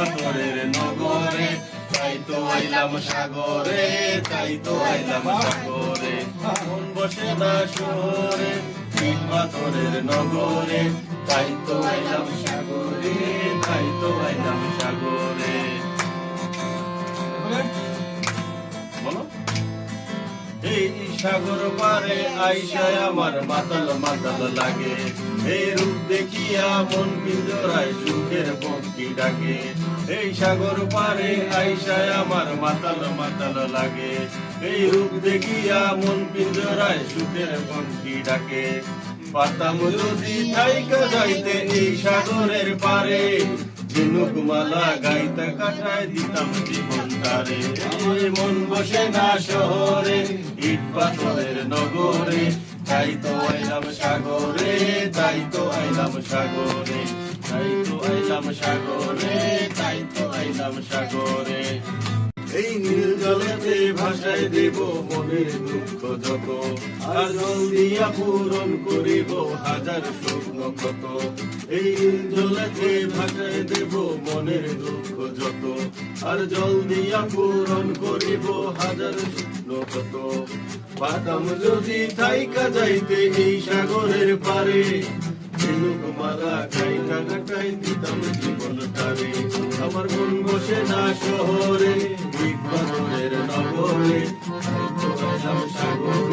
পাথরের নগরে, তাই তো আইলাম সাগরে, তাই তো আইলাম সাগরে। মন বসে না শহরে, ইট পাথরের নগরে, তাই তো আইলাম সাগরে, তাই তো আইলাম সাগরে। বলো। এই সাগর পারে আইসায় আমার মাতাল মাতাল লাগে, এই রূপ দেখিয়া মন পিঞ্জরায় সুখের পক্ষী ডাকে। এই সাগর পারে আইসায় আমার মাতাল মাতাল লাগে, এই রূপ দেখিয়া মন পিঞ্জরায় সুখের পক্ষী ডাকে। পাতাম যদি থাইকা যাইতে এই সাগরের পারে, ঝিনুকমালা গাইতে কাটায় দিতাম জীবনটারে। মন বসে না শহরে, ইট পাথরের নগরে, তাই তো আইলাম সাগরে, তাই তো আইলাম সাগরে, তাই তো আইলাম সাগরে, তাই তো আইলাম সাগরে। এই নীল জলেতে ভাষায় দেব মনের দুঃখ যত, আর জল দিয়া পূরণ করিব হাজার স্বপ্ন কত। এই নীল জলেতে ভাষায় দেব মনের দুঃখ যত, আর জল দিয়া পূরণ করিব হাজার স্বপ্ন কত। পাতাম যদি থাইকা যাইতে এই সাগরের পারে, ঝিনুকমালা গাইতা কাটাই দিতাম জীবনটারে। আমার মন বসে না শহরে, ইট পাথরের নগরে, তাই তো আইলাম সাগরে।